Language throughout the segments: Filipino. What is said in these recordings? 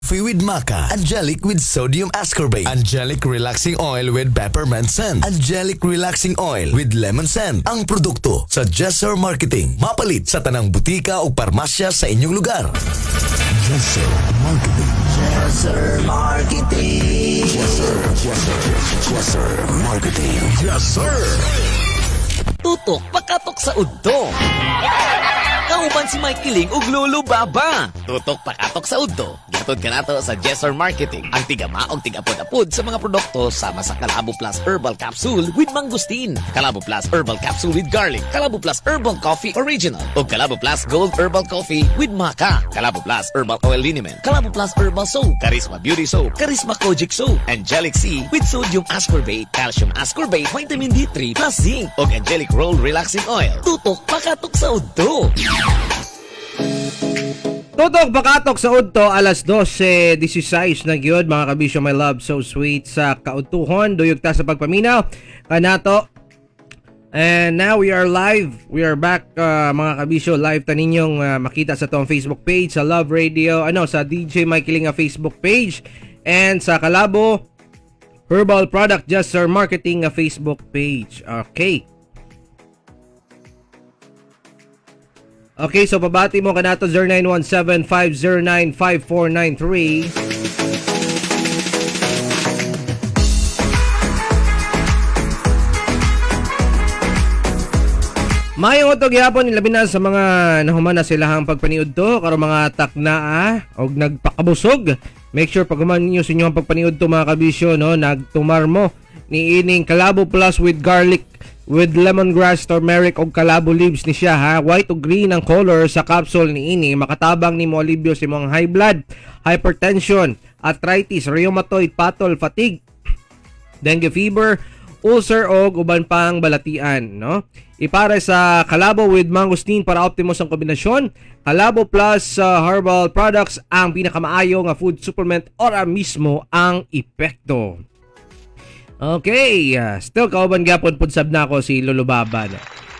Coffee with Maca. Angelic with sodium ascorbate. Angelic relaxing oil with peppermint scent. Angelic relaxing oil with lemon scent. Ang produkto sa Jesser Marketing. Mapalit sa tanang butika o parmasya sa inyong lugar. Jesser Marketing. Jesser Marketing. Jesser Marketing. Yes, sir. Tutok pakatok sa udto. Kauban si Mike Kiling ug Lolo Baba. Tutok pakatok sa udto. Gatod ka nato sa Jesser Marketing. Ang tigama og tigapod-apod sa mga produkto sama sa Calabo Plus Herbal Capsule with Mangustin, Calabo Plus Herbal Capsule with Garlic, Calabo Plus Herbal Coffee Original, ug Calabo Plus Gold Herbal Coffee with Maca, Calabo Plus Herbal Oil Liniment, Calabo Plus Herbal Soap, Charisma Beauty Soap, Charisma Kojic Soap, Angelic C with Sodium Ascorbate, Calcium Ascorbate, Vitamin D3 plus Zinc, ug Angelic Roll Relaxing Oil. Tutok pakatok sa udto. Tutok pakatok sa udto alas 12:16 na gyud mga kabisyo, my love so sweet sa kautuhon duyog ta sa pagpaminaw kanato. And now we are live. We are back mga kabisyo, live ta ninyong makita sa tong Facebook page sa Love Radio, sa DJ Mike Kiling Facebook page, and sa Calabo Herbal Product Jesser Marketing Facebook page. Okay, so pabati mo kanato 0917-509-5493. Mayong utog yapon labi na sa mga nahuman na silahang pagpaniud to karon mga taknaa og nagpakabusog. Make sure pag human ninyo sa inyong pagpaniud to mga kabisyo, nagtumar mo ni ining Calabo Plus with garlic, with lemongrass, turmeric og calabo leaves ni siya ha. White o green ang color sa capsule ni ini. Makatabang ni mo alibyo sa imong high blood, hypertension, arthritis, rheumatoid, patol, fatigue, dengue fever, ulcer og uban pang balatian, Ipare sa Calabo with mangosteen para optimos ang kombinasyon. Calabo Plus herbal products ang pinakamaayo nga food supplement ora mismo ang epekto. Okay, still kauban gapon pud sab na ako si Lolo Baba.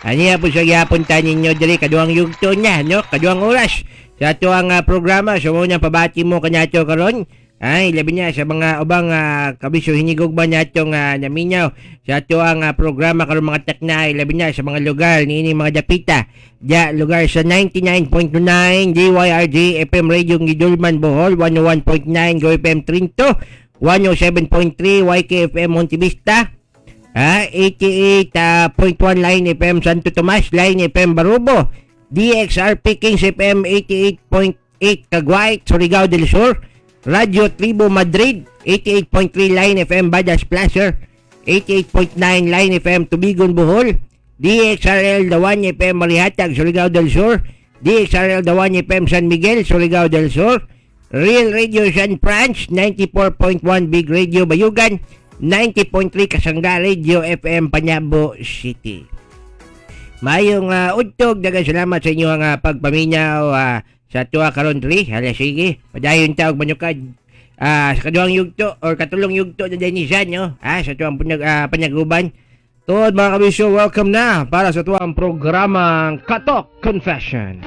Aniya po siya gapon tanin nyo dali kaduang yugto niya, kaduang oras. Sa ato ang programa, so mo niya pabati mo kanyato karon. Ay, labi niya sa mga ubang kabisyo hinigog ba nyatong naminyaw. Sa ato ang programa karon mga taknay, labi niya sa mga lugar niini mga dapita. Lugar sa 99.9 DYRG FM Radio Ngidulman Bohol, 101.9 Go FM Trinto, 107.3 YKFM Montevista, 88.1 Line FM Santo Tomas, Line FM Barubo, DXRP Kings FM 88.8 Caguay, Surigao del Sur, Radio Tribo Madrid, 88.3 Line FM Badas Placer, 88.9 Line FM Tubigon Bohol, DXRL Dawan FM Marihatag, Surigao del Sur, DXRL Dawan FM San Miguel, Surigao del Sur, Real Radio San Franz, 94.1 Big Radio Bayugan, 90.3 Kasangga Radio FM Panabo City. Mayong udtog, daghang salamat sa inyo ang pagpaminaw sa tuwa karon diri. Hala sige, padayon ta og banyukad sa kaduang yugto or katulong yugto na dinisan sa tuwang panyaguban. Tuod mga kabisyo, welcome na para sa tuwang programang Katok Confession.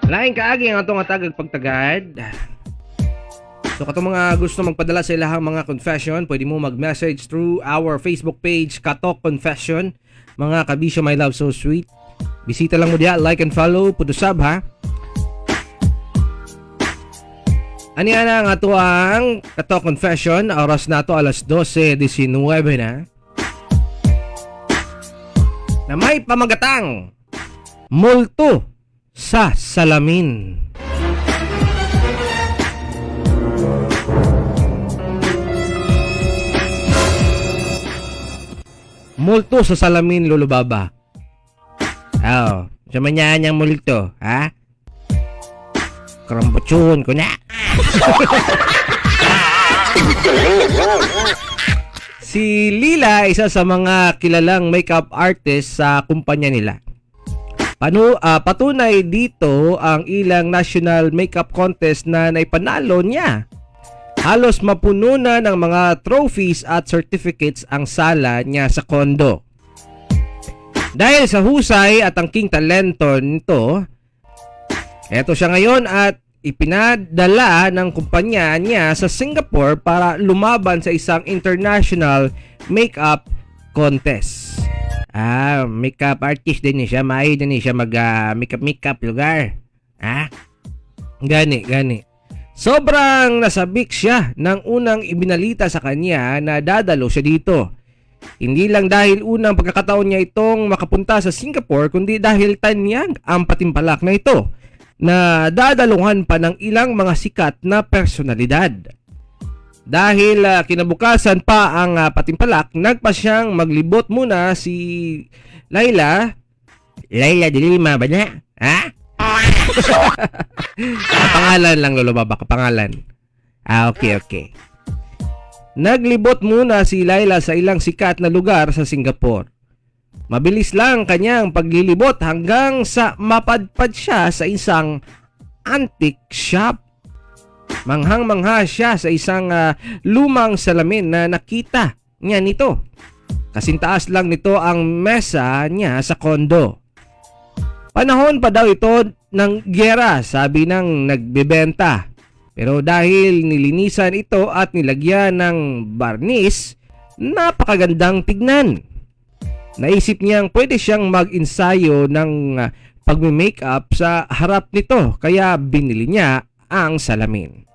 Lain kaagi ang atong atagag pagtagad. So katong mga gusto magpadala sa ilahang mga confession, pwede mo mag-message through our Facebook page Katok Confession. Mga kabisyo, my love so sweet. Bisita lang mo diya, like and follow, pudusab ha. Aniya na ang ato ang Katok Confession. Oras na to alas 12:19 na. Na may pamagatang multo sa salamin. Multo sa salamin, Lolo Baba. Sa manyan yung multo, ha? Karambutsun ko na. Si Lila, isa sa mga kilalang makeup artist sa kumpanya nila. Patunay dito ang ilang national makeup contest na naipanalo niya. Halos mapuno na ng mga trophies at certificates ang sala niya sa kondo. Dahil sa husay at angking talento nito, eto siya ngayon at ipinadala ng kumpanya niya sa Singapore para lumaban sa isang international makeup contest. Makeup artist din siya. Maayo din siya mag-makeup lugar. Gani. Sobrang nasabik siya nang unang ibinalita sa kanya na dadalo siya dito. Hindi lang dahil unang pagkakataon niya itong makapunta sa Singapore, kundi dahil tanyag ang patimpalak na ito na dadaluhan pa ng ilang mga sikat na personalidad. Dahil kinabukasan pa ang patimpalak, nagpa siyang maglibot muna si Laila de Lima ba na? Pangalan lang, lolo baba, kapangalan. Okay. Naglibot muna si Laila sa ilang sikat na lugar sa Singapore. Mabilis lang kanyang paglilibot hanggang sa mapadpad siya sa isang antique shop. Manghang-mangha siya sa isang lumang salamin na nakita niya nito. Kasintaas lang nito ang mesa niya sa kondo. Panahon pa daw ito ng gyera, sabi ng nagbebenta. Pero dahil nilinisan ito at nilagyan ng barnis, napakagandang tignan. Naisip niyang pwede siyang mag-ensayo ng pagme-makeup sa harap nito, kaya binili niya ang salamin.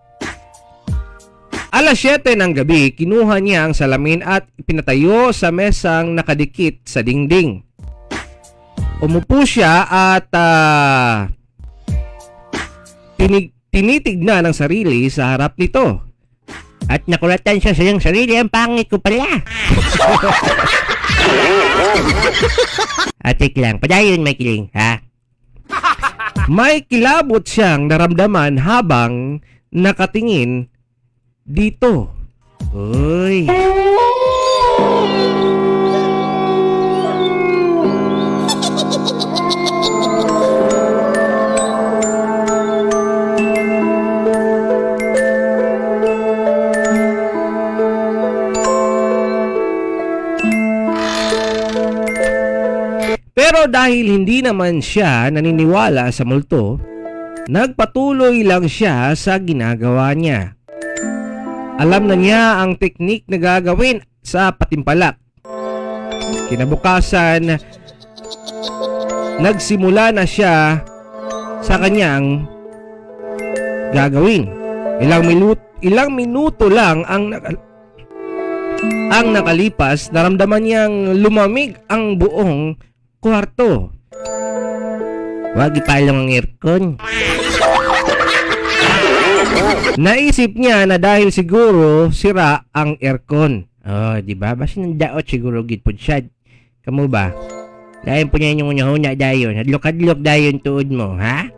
Alas 7 ng gabi, kinuha niya ang salamin at pinatayo sa mesang nakadikit sa dingding. Umupo siya at tinitignan ang sarili sa harap nito. At nakulatan siya sa iyong sarili, ang pangit ko pala. Atik lang, padayon may kiling, ha? May kilabot siyang naramdaman habang nakatingin dito. Uy. Pero dahil hindi naman siya naniniwala sa multo, nagpatuloy lang siya sa ginagawa niya. Alam na niya ang teknik na gagawin sa patimpalak. Kinabukasan, nagsimula na siya sa kanyang gagawin. Ilang minuto lang ang nakalipas, naramdaman niyang lumamig ang buong kwarto. Wag ipalong ang aircon. Naisip niya na dahil siguro sira ang aircon. Di ba? Basta ng daot siguro gitpod siya. Kamu ba? Dahil po niya yung unya-unya dayon. Hadlok-hadlok dayon tuod mo, ha?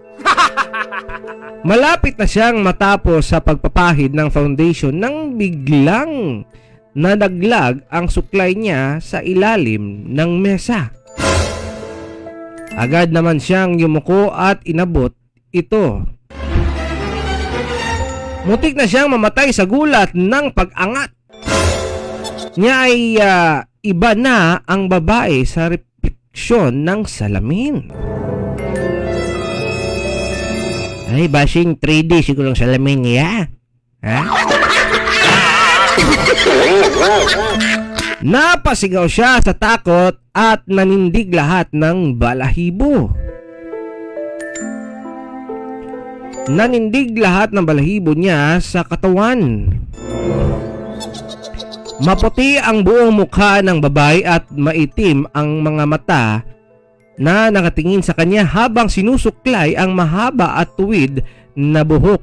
Malapit na siyang matapos sa pagpapahid ng foundation nang biglang nadaglag ang suklay niya sa ilalim ng mesa. Agad naman siyang yumuko at inabot ito. Muntik na siyang mamatay sa gulat ng pag-angat niya ay iba na ang babae sa refleksyon ng salamin. Ay, basing 3D siguro ang salamin niya. Ha? Napasigaw siya sa takot at nanindig lahat ng balahibo. Nanindig lahat ng balahibo niya sa katawan. Maputi ang buong mukha ng babae at maitim ang mga mata na nakatingin sa kanya habang sinusuklay ang mahaba at tuwid na buhok.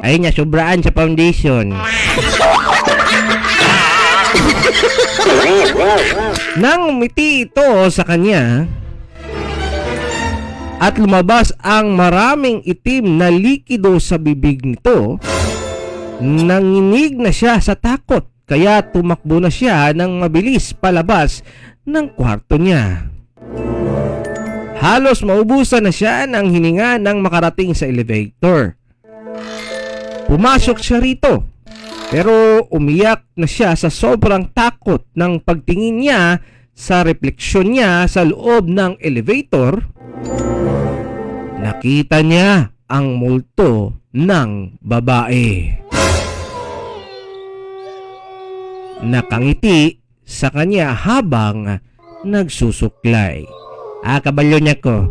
Ay niya, sobraan sa foundation. Nang umiti ito sa kanya at lumabas ang maraming itim na likido sa bibig nito, nanginig na siya sa takot kaya tumakbo na siya ng mabilis palabas ng kwarto niya. Halos maubusan na siya ng hininga nang makarating sa elevator. Pumasok siya rito Pero umiyak na siya sa sobrang takot ng pagtingin niya sa refleksyon niya sa loob ng elevator. Nakita niya ang multo ng babae. Nakangiti sa kanya habang nagsusuklay. Kabalo niya ko.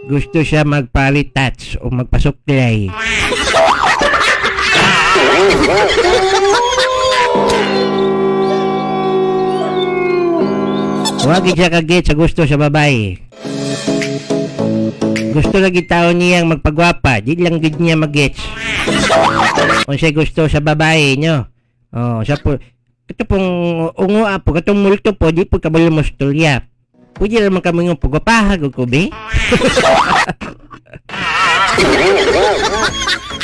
Gusto siya magpa-retouch o magpasuklay. Huwag siya kagit sa gusto sa babae. Gusto lagi tao niyang magpagwapa, di lang gid niya mag-gets. Kung siya gusto sa babae nyo. Siya po, ito pong ungo po, katong multo po, di po kabalo mo storya. Pwede naman kami yung pagwapahag o kubi.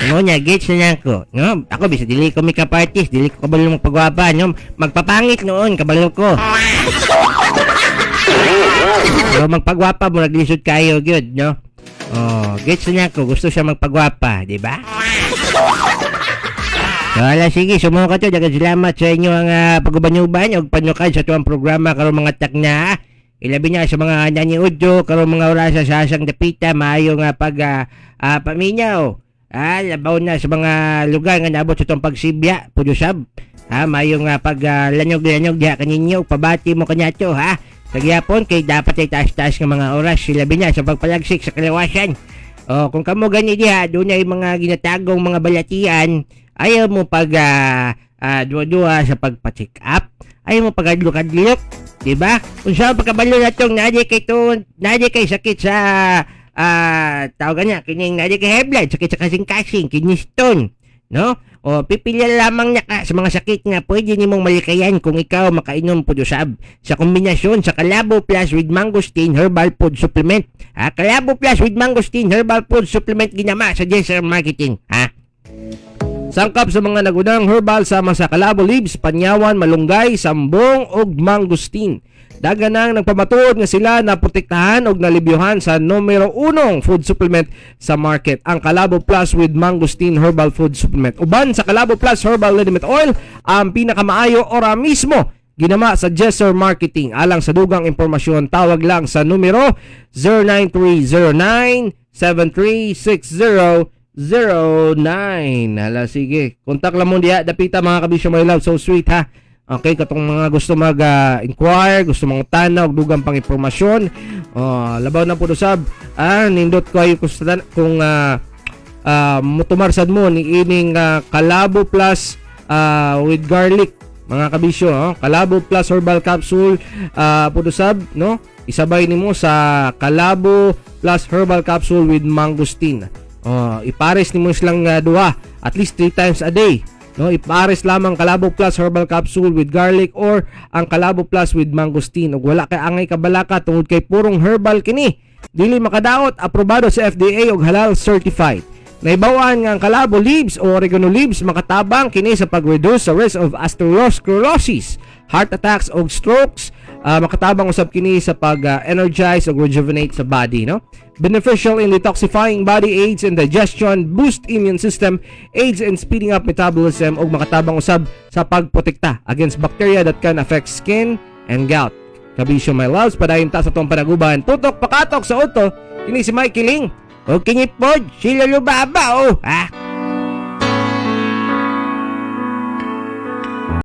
Ano niya, gets na niya ako. No? Ako, bisa dili ko may kapartis, dili ko kabalo mong pagwapa. No? Magpapangit noon, kabalo ko. So, magpagwapa mo, naglisod kayo, good, no? Gets na niya ako, gusto siya magpagwapa, di ba? So, sige, sumuha ka to. Dagan salamat sa inyo ang pagubanyuban o panyukan sa tuwang programa karong mga takna. Ilabi niya sa mga naniudyo, karong mga orasa sa asang dapita, maayo nga paminyaw. Labaw na sa mga lugar nga naabot sa itong pagsibya, pudusab. Maayo nga lanyog-lanyog diha kaninyo, pabati mo kanya to, ha? Sa gyapon, kay dapat ay taas-taas ng mga oras, ilabi niya sa pagpalagsik sa kalawasan. Kung kamo gani diha, doon ay mga ginatagong mga balatian, ayaw mo dua-dua sa pagpa-check up, ayaw mo pag-adlok-adlok, diba? Kung saan pagkabalo na itong nadya kay sakit sa tawag niya, kining nadya kay high blood, sakit sa kasing-kasing, kidney stone, no? O pipilya lamang niya ka sa mga sakit nga pwede nimong malikayan kung ikaw makainom pudusab sa kombinasyon sa Calabo Plus with Mangosteen Herbal Food Supplement. Calabo Plus with Mangosteen Herbal Food Supplement ginama sa Jesser Marketing, ha? Sangkap sa mga nagunang herbal sama sa kalabo leaves, panyawan, malunggay, sambong ug mangosteen. Daganang nagpamatuod nga sila na protektahan og nalibyuhan sa numero 1 food supplement sa market, ang Calabo Plus with Mangosteen Herbal Food Supplement. Uban sa Calabo Plus Herbal Liniment Oil, ang pinakamaayo ora mismo ginama sa Jesser Marketing. Alang sa dugang impormasyon, tawag lang sa numero 09309-736009. Sige, kontak lang mo diya, dapita mga kabisyo, my love, so sweet, ha? Okay, katong mga gusto mag-inquire, gusto mga tanaw, dugang pang impormasyon, labaw na po dosab, nindot ko ay kung mutumarsad mo ni ining Calabo Plus with garlic, mga kabisyo, Calabo Plus Herbal Capsule, pudusab, no? Isabay nimo sa Calabo Plus Herbal Capsule with Mangosteen. Ipares nimo silang duha at least 3 times a day. No, ipares lamang Calabo Plus Herbal Capsule with garlic or ang Calabo Plus with Mangosteen. Ug wala kay angay kabalaka tungod kay purong herbal kini. Dili makadaot, aprobado sa FDA ug halal certified. Naibawan nga ang Calabo leaves o oregano leaves makatabang kini sa pag-reduce sa risk of atherosclerosis, heart attacks ug strokes. Makatabang usab kini sa pag-energize ug rejuvenate sa body, no? Beneficial in detoxifying body, aids in digestion, boost immune system, aids in speeding up metabolism ug makatabang usab sa pagprotekta against bacteria that can affect skin and gout. Kabisyo, my loves, padayon ta sa tong panaguban. Tutok pakatok sa uto, kini si Mike Kiling. O kinipod, sila lubaba, ha?